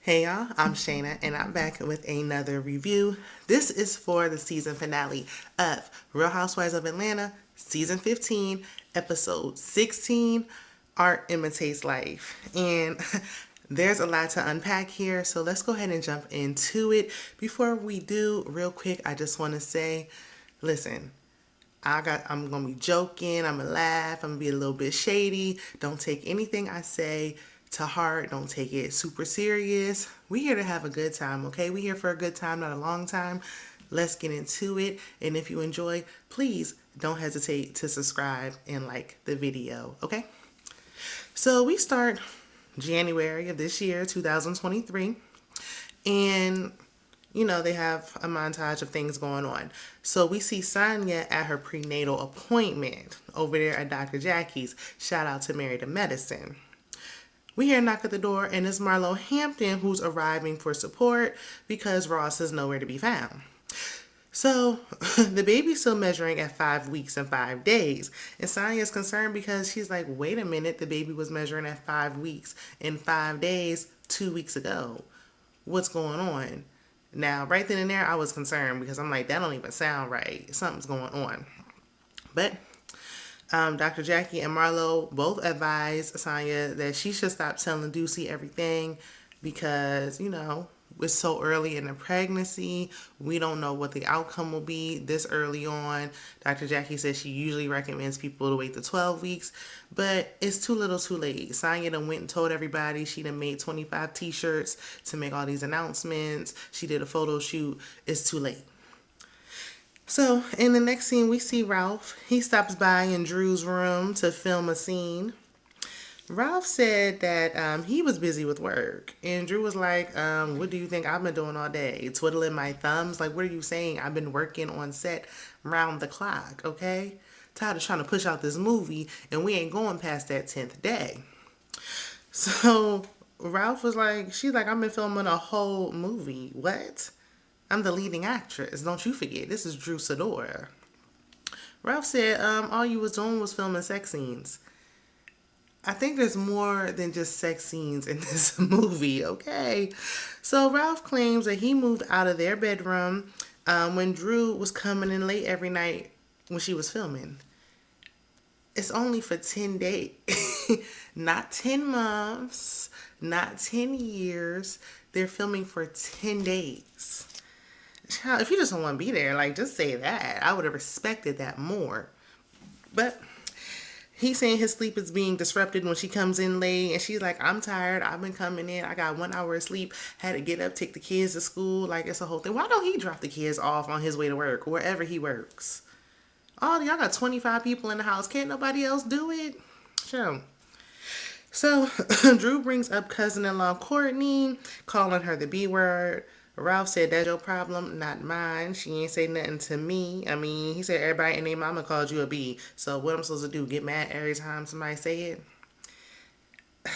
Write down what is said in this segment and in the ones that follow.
Hey y'all, I'm Shana and I'm back with another review. This is for the season finale of Real Housewives of Atlanta, season 15, episode 16, Art Imitates Life. And there's a lot to unpack here, so let's go ahead and jump into it. Before we do, real quick, I just want to say, listen, I'm gonna be joking, I'm gonna laugh, I'm gonna be a little bit shady. Don't take anything I say to heart. Don't take it super serious. We here to have a good time, okay? We here for a good time, not a long time. Let's get into it. And if you enjoy, please don't hesitate to subscribe and like the video, okay? So we start January of this year, 2023. And they have a montage of things going on. So we see Sanya at her prenatal appointment over there at Dr. Jackie's. Shout out to Married to Medicine. We hear a knock at the door, and it's Marlo Hampton who's arriving for support because Ross is nowhere to be found. So the baby's still measuring at 5 weeks and 5 days. And Sanya's concerned because she's like, wait a minute, the baby was measuring at 5 weeks and 5 days 2 weeks ago. What's going on? Now, right then and there, I was concerned because I'm like, that don't even sound right. Something's going on. But Dr. Jackie and Marlo both advise Sanya that she should stop telling Ducey everything because, it's so early in the pregnancy. We don't know what the outcome will be this early on. Dr. Jackie says she usually recommends people to wait the 12 weeks, but it's too little too late. Sanya done went and told everybody. She done made 25 t-shirts to make all these announcements. She did a photo shoot. It's too late. So, in the next scene, we see Ralph. He stops by in Drew's room to film a scene. Ralph said that he was busy with work. And Drew was like, what do you think I've been doing all day? Twiddling my thumbs? Like, what are you saying? I've been working on set round the clock, okay? Tired of trying to push out this movie, and we ain't going past that 10th day. So, Ralph was like, she's like, I've been filming a whole movie. What? I'm the leading actress. Don't you forget, this is Drew Sidora. Ralph said, all you was doing was filming sex scenes. I think there's more than just sex scenes in this movie, okay? So Ralph claims that he moved out of their bedroom when Drew was coming in late every night when she was filming. It's only for 10 days, not 10 months, not 10 years. They're filming for 10 days. Child, if you just don't want to be there, like, just say that. I would have respected that more. But he's saying his sleep is being disrupted when she comes in late, and she's like, I'm tired. I've been coming in. I got 1 hour of sleep. Had to get up, take the kids to school. Like, it's a whole thing. Why don't he drop the kids off on his way to work, wherever he works? Oh, y'all got 25 people in the house. Can't nobody else do it? Sure. So, Drew brings up cousin-in-law Courtney, calling her the B word. Ralph said, that's your problem, not mine. She ain't say nothing to me. I mean, he said everybody and their mama called you a B. So what I'm supposed to do, get mad every time somebody say it?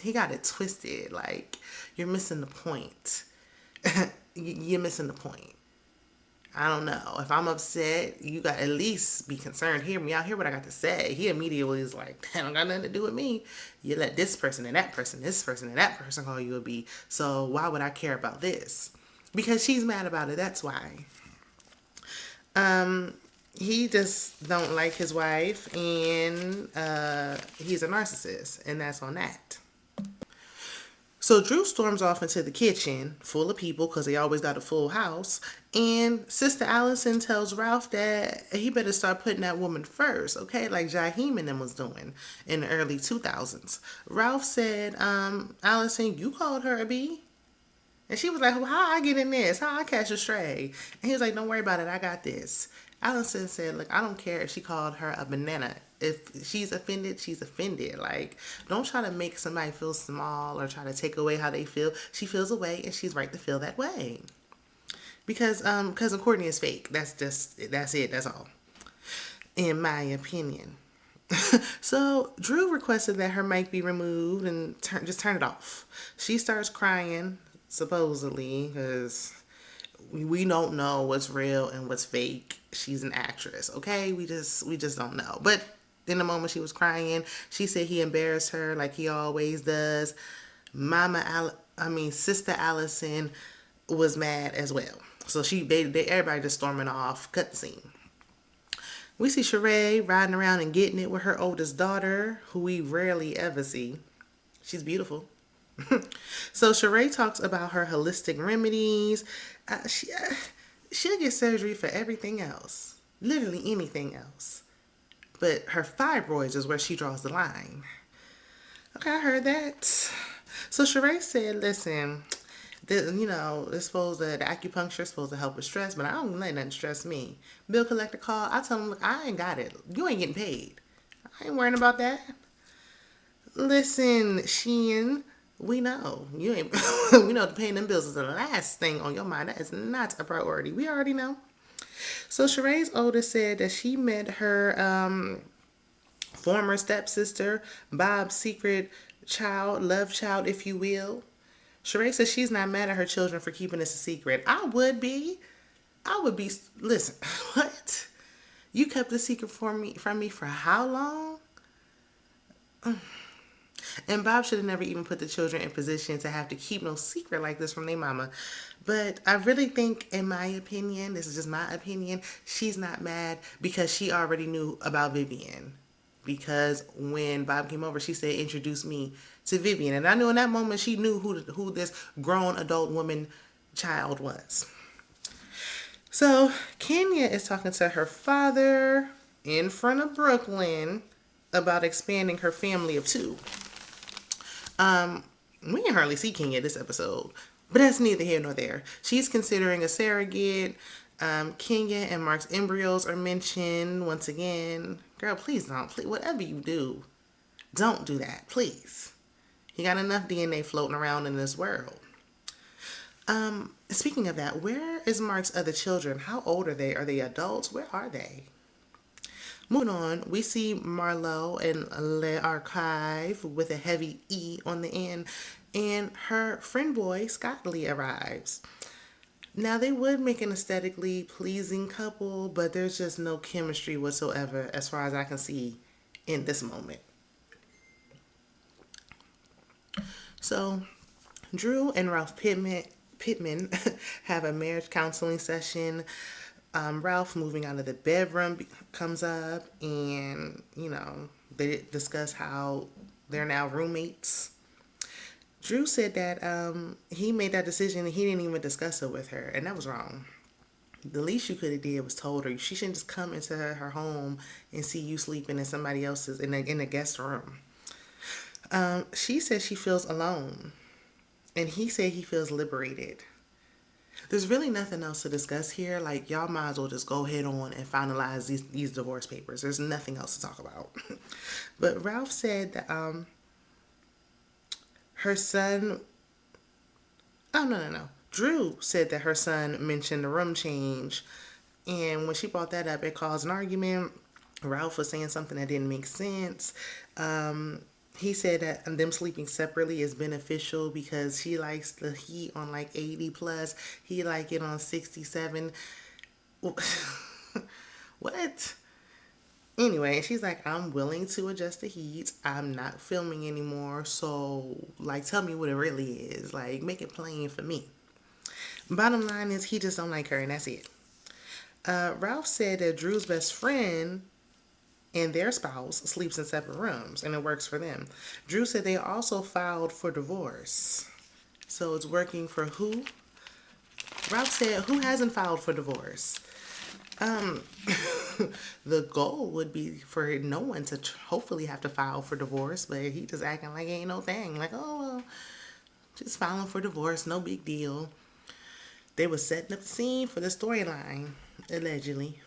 He got it twisted. Like, you're missing the point. You're missing the point. I don't know. If I'm upset, you got at least be concerned. Hear me out. Hear what I got to say. He immediately is like, that don't got nothing to do with me. You let this person and that person, this person and that person call you a B. So why would I care about this? Because she's mad about it. That's why. He just don't like his wife, and he's a narcissist, and that's on that. So Drew storms off into the kitchen, full of people because they always got a full house. And Sister Allison tells Ralph that he better start putting that woman first, okay? Like Jaheim and them was doing in the early 2000s. Ralph said, Allison, you called her a B? And she was like, well, how I get in this? How I catch a stray? And he was like, don't worry about it. I got this. Allison said, look, I don't care if she called her a banana. If she's offended, she's offended. Like, don't try to make somebody feel small or try to take away how they feel. She feels a way, and she's right to feel that way. Because cousin Courtney is fake. That's it. That's all. In my opinion. So Drew requested that her mic be removed and just turn it off. She starts crying, supposedly, because we don't know what's real and what's fake. She's an actress, okay? We just don't know. But in the moment she was crying, she said he embarrassed her like he always does. Sister Allison was mad as well. So they everybody just storming off. Cut the scene. We see Sheree riding around and getting it with her oldest daughter, who we rarely ever see. She's beautiful. So Sheree talks about her holistic remedies. She'll get surgery for everything else, literally anything else. But her fibroids is where she draws the line. Okay, I heard that. So Sheree said, "Listen, it's supposed to the acupuncture is supposed to help with stress, but I don't let nothing stress me. Bill collector call. I tell him, look, I ain't got it. You ain't getting paid. I ain't worrying about that. Listen, Sheehan, we know you ain't. We know paying them bills is the last thing on your mind. That is not a priority. We already know." So Sheree's oldest said that she met her former stepsister, Bob's secret child, love child, if you will. Sheree says she's not mad at her children for keeping this a secret. I would be. I would be. Listen, what? You kept the secret from me for how long? And Bob should have never even put the children in position to have to keep no secret like this from their mama. But I really think, in my opinion, this is just my opinion, she's not mad because she already knew about Vivian. Because when Bob came over, she said, "Introduce me to Vivian." And I knew in that moment she knew who this grown adult woman child was. So Kenya is talking to her father in front of Brooklyn about expanding her family of two. We can hardly see Kenya this episode, but that's neither here nor there. She's considering a surrogate. Kenya and Mark's embryos are mentioned once again. Girl, please don't. Please, whatever you do, don't do that, please. You got enough DNA floating around in this world. Speaking of that, where is Mark's other children? How old are they? Are they adults? Where are they? Moving on, we see Marlo in Le Archive with a heavy E on the end, and her friend boy, Scott Lee, arrives. Now, they would make an aesthetically pleasing couple, but there's just no chemistry whatsoever as far as I can see in this moment. So, Drew and Ralph Pittman have a marriage counseling session. Ralph moving out of the bedroom comes up, and they discuss how they're now roommates. Drew said that he made that decision and he didn't even discuss it with her, and that was wrong. The least you could have did was told her. She shouldn't just come into her home and see you sleeping in somebody else's in a guest room. She said she feels alone, and he said he feels liberated. There's really nothing else to discuss here. Like, y'all might as well just go head on and finalize these divorce papers. There's nothing else to talk about. But Ralph said that her son... Oh, no. Drew said that her son mentioned the room change. And when she brought that up, it caused an argument. Ralph was saying something that didn't make sense. He said that them sleeping separately is beneficial because she likes the heat on like 80 plus. He like it on 67. What? Anyway, she's like, "I'm willing to adjust the heat. I'm not filming anymore. So, like, tell me what it really is. Like, make it plain for me." Bottom line is he just don't like her, and that's it. Ralph said that Drew's best friend and their spouse sleeps in separate rooms, and it works for them. Drew said they also filed for divorce. So it's working for who? Ralph said, who hasn't filed for divorce? The goal would be for no one to hopefully have to file for divorce, but he just acting like it ain't no thing. Like, oh, well, just filing for divorce, no big deal. They were setting up the scene for the storyline, allegedly.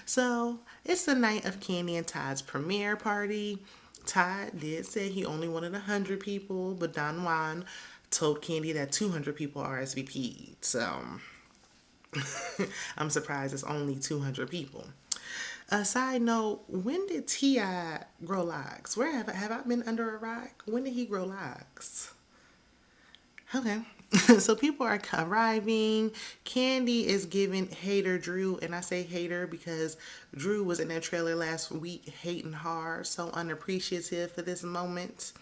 So it's the night of Kandi and Todd's premiere party. Todd did say he only wanted 100 people, but Don Juan told Kandi that 200 people RSVP'd. So I'm surprised it's only 200 people. A side note, when did T.I. grow locks? Where have I been under a rock? When did he grow locks? Okay. So people are arriving. Kandi is giving hater Drew, and I say hater because Drew was in that trailer last week hating hard, so unappreciative for this moment.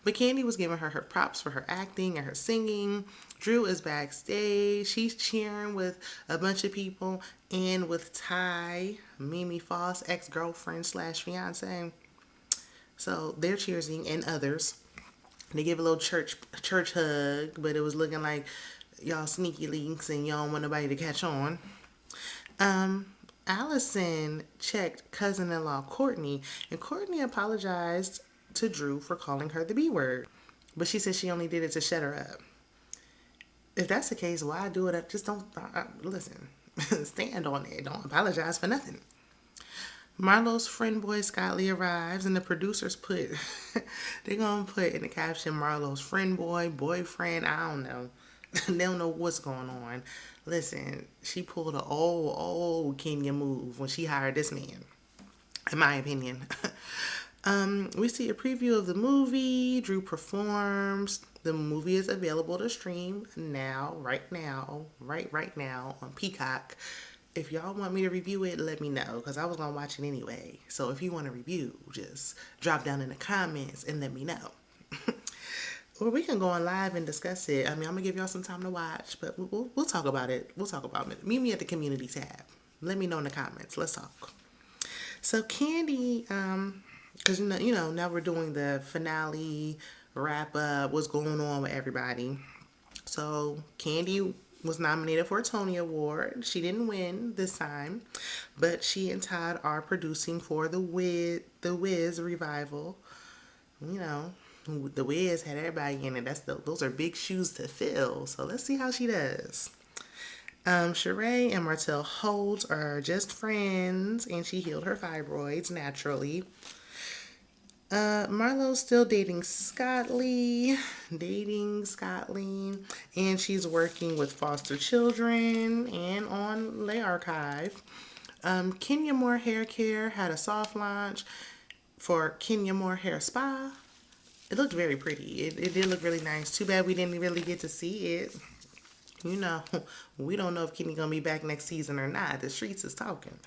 But Kandi was giving her props for her acting and her singing. Drew is backstage. She's cheering with a bunch of people and with Ty, Mimi Foss, ex-girlfriend slash fiance. So they're cheering and others. They give a little church hug, but it was looking like y'all sneaky links and y'all don't want nobody to catch on. Um, Allison checked cousin-in-law Courtney, and Courtney apologized to Drew for calling her the B word, but she said she only did it to shut her up. If that's the case, why do it? Just don't listen. Stand on it. Don't apologize for nothing. Marlo's friend boy Scott Lee arrives, and the producers put they're gonna put in the caption Marlo's friend boy, boyfriend. I don't know. They don't know what's going on. Listen, she pulled an old Kenya move when she hired this man, in my opinion. We see a preview of the movie. Drew performs. The movie is available to stream now, right now on Peacock. If y'all want me to review it, let me know, because I was going to watch it anyway. So if you want to review, just drop down in the comments and let me know. Or we can go on live and discuss it. I mean, I'm going to give y'all some time to watch, but we'll talk about it. We'll talk about it. Meet me at the community tab. Let me know in the comments. Let's talk. So Kandi, because now we're doing the finale wrap up, what's going on with everybody. So Kandi was nominated for a Tony Award. She didn't win this time, but she and Todd are producing for the Wiz revival. You know, the Wiz had everybody in it. Those are big shoes to fill. So let's see how she does. Sheree and Martell Holt are just friends, and she healed her fibroids naturally. Marlo's still dating Scott Lee, and she's working with foster children and on Lay Archive. Kenya Moore Hair Care had a soft launch for Kenya Moore Hair Spa. It looked very pretty. It did look really nice. Too bad we didn't really get to see it. You know, we don't know if Kenny's gonna be back next season or not. The streets is talking.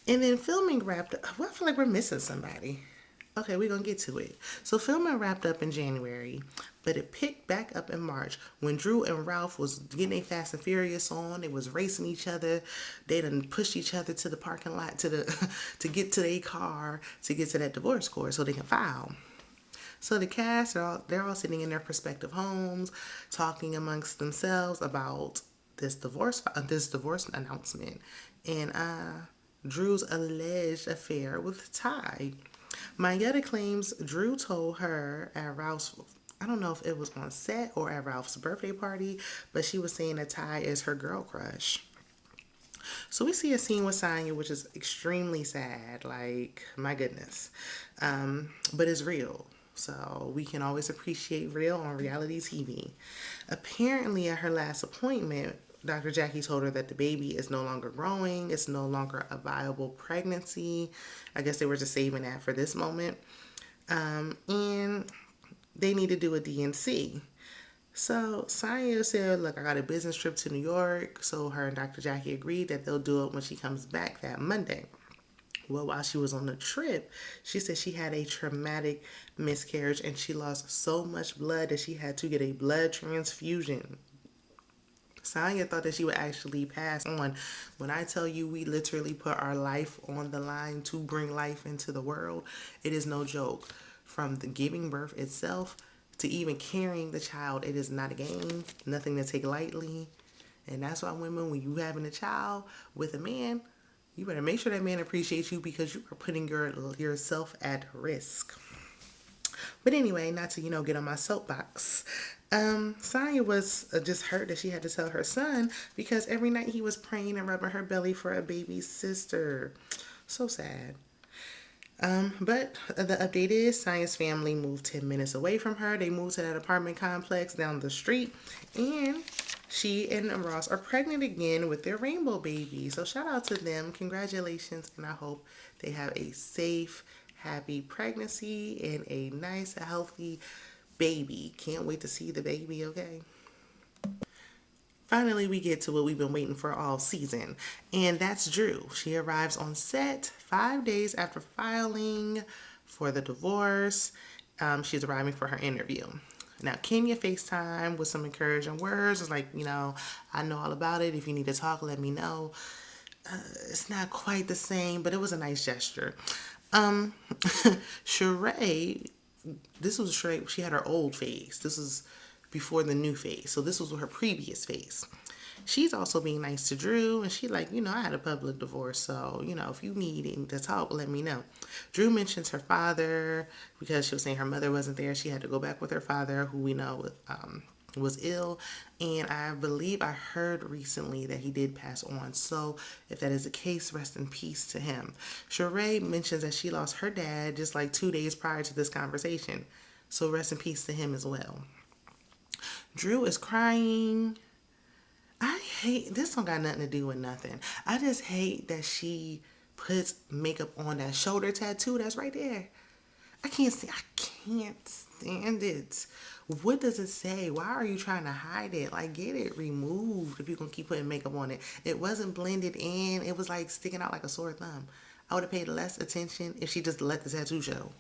And then filming wrapped up. Well, I feel like we're missing somebody. Okay, we're gonna get to it. So filming wrapped up in January, but it picked back up in March when Drew and Ralph was getting a Fast and Furious on. They was racing each other. They done pushed each other to the parking lot to get to their car to get to that divorce court so they can file. So the cast they're all sitting in their prospective homes, talking amongst themselves about this divorce announcement, and Drew's alleged affair with Ty. Mayetta claims Drew told her at Ralph's, I don't know if it was on set or at Ralph's birthday party, but she was saying that Ty is her girl crush. So we see a scene with Sanya, which is extremely sad, like, my goodness. But it's real. So we can always appreciate real on reality TV. Apparently at her last appointment, Dr. Jackie told her that the baby is no longer growing. It's no longer a viable pregnancy. I guess they were just saving that for this moment. And they need to do a DNC. So Sanya said, look, I got a business trip to New York. So her and Dr. Jackie agreed that they'll do it when she comes back that Monday. Well, while she was on the trip, she said she had a traumatic miscarriage and she lost so much blood that she had to get a blood transfusion. Sanya thought that she would actually pass on. When I tell you we literally put our life on the line to bring life into the world, it is no joke. From the giving birth itself to even carrying the child, it is not a game, nothing to take lightly. And that's why women, when you having a child with a man, you better make sure that man appreciates you because you are putting yourself at risk. But anyway, not to, get on my soapbox. Sanya was just hurt that she had to tell her son because every night he was praying and rubbing her belly for a baby sister. So sad. But the update is Sanya's family moved 10 minutes away from her. They moved to that apartment complex down the street. And she and Ross are pregnant again with their rainbow baby. So shout out to them. Congratulations. And I hope they have a safe, happy pregnancy and a nice, healthy baby. Can't wait to see the baby, okay? Finally, we get to what we've been waiting for all season, and that's Drew. She arrives on set 5 days after filing for the divorce. she's arriving for her interview. Now, Kenya FaceTime with some encouraging words. It's like, I know all about it. If you need to talk, let me know. It's not quite the same, but it was a nice gesture. Um, Sheree, this was Sheree. She had her old face. This was before the new face. So this was her previous face. She's also being nice to Drew, and she like, I had a public divorce, so if you need to talk, let me know. Drew mentions her father because she was saying her mother wasn't there. She had to go back with her father, who we know was ill, and I believe I heard recently that he did pass on. So if that is the case, rest in peace to him. Sheree mentions that she lost her dad just like 2 days prior to this conversation, so rest in peace to him as well. Drew is crying. I hate this. Don't got nothing to do with nothing. I just hate that she puts makeup on that shoulder tattoo that's right there. I can't see. I can't stand it. What does it say? Why are you trying to hide it? Like, get it removed if you're gonna keep putting makeup on it. It wasn't blended in. It was like sticking out like a sore thumb. I would have paid less attention if she just let the tattoo show.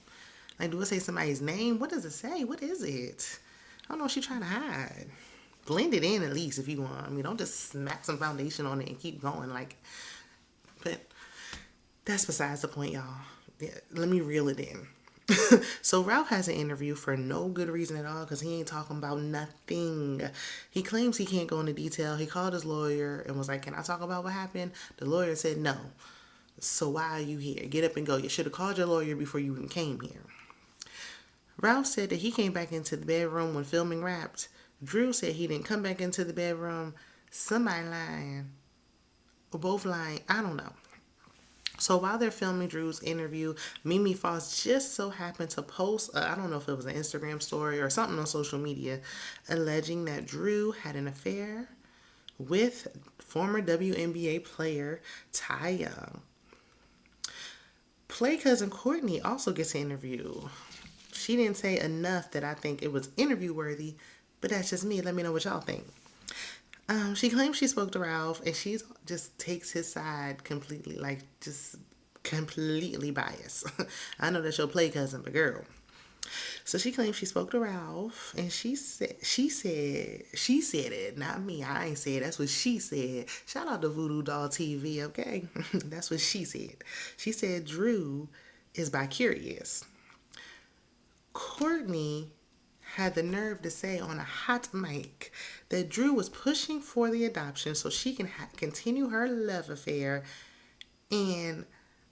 Like, do it say somebody's name? What does it say? What is it? I don't know what she's trying to hide. Blend it in at least if you want. I mean, don't just smack some foundation on it and keep going. Like, but that's besides the point, y'all. Yeah, let me reel it in. So Ralph has an interview for no good reason at all because he ain't talking about nothing. He claims he can't go into detail. He called his lawyer and was like, "Can I talk about what happened?" The lawyer said no. So why are you here? Get up and go. You should have called your lawyer before you even came here. Ralph said that he came back into the bedroom when filming wrapped. Drew said he didn't come back into the bedroom. Somebody lying. Or both lying. I don't know. So while they're filming Drew's interview, Mimi Foss just so happened to post, I don't know if it was an Instagram story or something on social media, alleging that Drew had an affair with former WNBA player Ty Young. Play cousin Courtney also gets an interview. She didn't say enough that I think it was interview worthy, but that's just me. Let me know what y'all think. She claims she spoke to Ralph and she just takes his side completely, like just completely biased. I know that's your play cousin, but girl. So she claims she spoke to Ralph and she said it, not me. I ain't said it. That's what she said. Shout out to Voodoo Doll TV, okay? That's what she said. She said Drew is bi-curious. Courtney had the nerve to say on a hot mic that Drew was pushing for the adoption so she can continue her love affair, and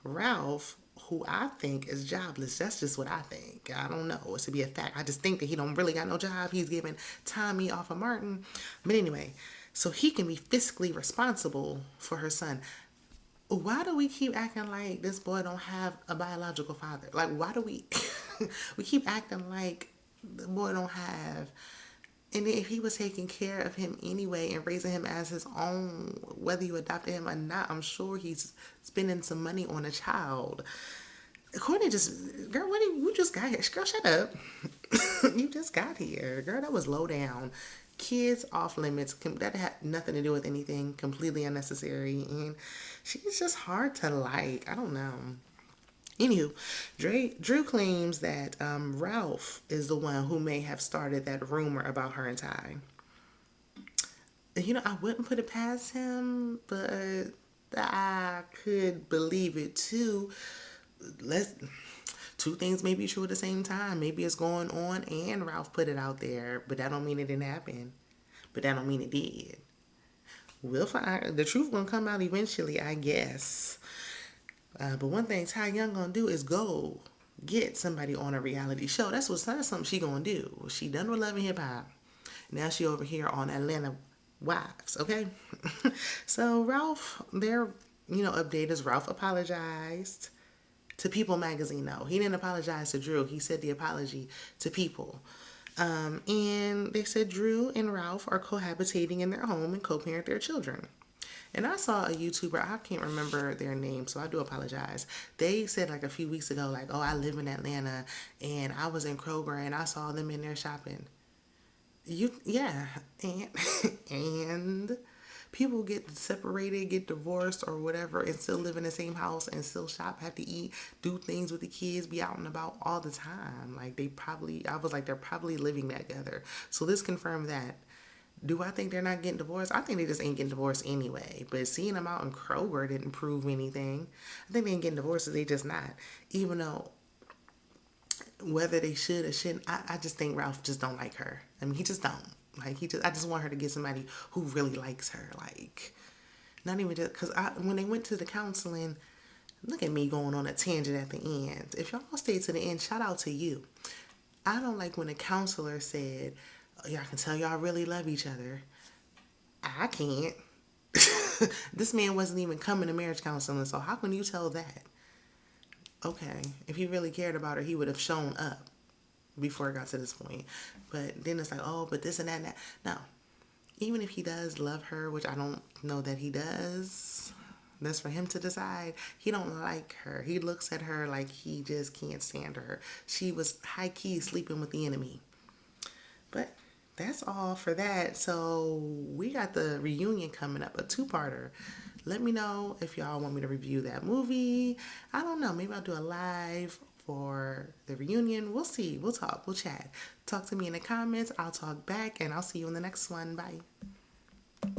Ralph, who I think is jobless, that's just what I think. I don't know. It's to be a fact. I just think that he don't really got no job. He's giving Tommy off of Martin. But anyway, so he can be fiscally responsible for her son. Why do we keep acting like this boy don't have a biological father? Like, why do we we keep acting like the boy don't have, and then if he was taking care of him anyway and raising him as his own, whether you adopted him or not, I'm sure he's spending some money on a child. Courtney just, girl, what you just got here? Girl, shut up. You just got here. Girl, that was low down. Kids off limits. That had nothing to do with anything. Completely unnecessary. And she's just hard to like. I don't know. Anywho, Drew claims that Ralph is the one who may have started that rumor about her and Ty. I wouldn't put it past him, but I could believe it too. Two things may be true at the same time. Maybe it's going on and Ralph put it out there, but that don't mean it didn't happen. But that don't mean it did. We'll find the truth gonna come out eventually, I guess. But one thing Ty Young gonna do is go get somebody on a reality show. That's something she gonna do. She done with Love and Hip Hop. Now she over here on Atlanta Wives, okay? So Ralph, their update is Ralph apologized to People Magazine. No, he didn't apologize to Drew. He said the apology to People. And they said Drew and Ralph are cohabitating in their home and co-parent their children. And I saw a YouTuber, I can't remember their name, so I do apologize. They said like a few weeks ago, like, oh, I live in Atlanta and I was in Kroger and I saw them in there shopping. Yeah, and People get separated, get divorced or whatever, and still live in the same house and still shop, have to eat, do things with the kids, be out and about all the time. Like they probably, I was like, they're probably living that together. So this confirmed that. Do I think they're not getting divorced? I think they just ain't getting divorced anyway. But seeing them out in Kroger didn't prove anything. I think they ain't getting divorced, they just not. Even though whether they should or shouldn't, I just think Ralph just don't like her. I mean, he just don't. Like I just want her to get somebody who really likes her. Like, not even just because when they went to the counseling, look at me going on a tangent at the end. If y'all stay to the end, shout out to you. I don't like when a counselor said, oh, y'all can tell y'all really love each other. I can't. This man wasn't even coming to marriage counseling, so how can you tell that? Okay, if he really cared about her, he would have shown up before it got to this point. But then it's like, oh, but this and that and that. No, even if he does love her, which I don't know that he does, that's for him to decide. He don't like her. He looks at her like he just can't stand her. She was high key sleeping with the enemy. But that's all for that. So we got the reunion coming up, a two-parter. Let me know if y'all want me to review that movie. I don't know. Maybe I'll do a live for the reunion. We'll see. We'll talk. We'll chat. Talk to me in the comments. I'll talk back, and I'll see you in the next one. Bye.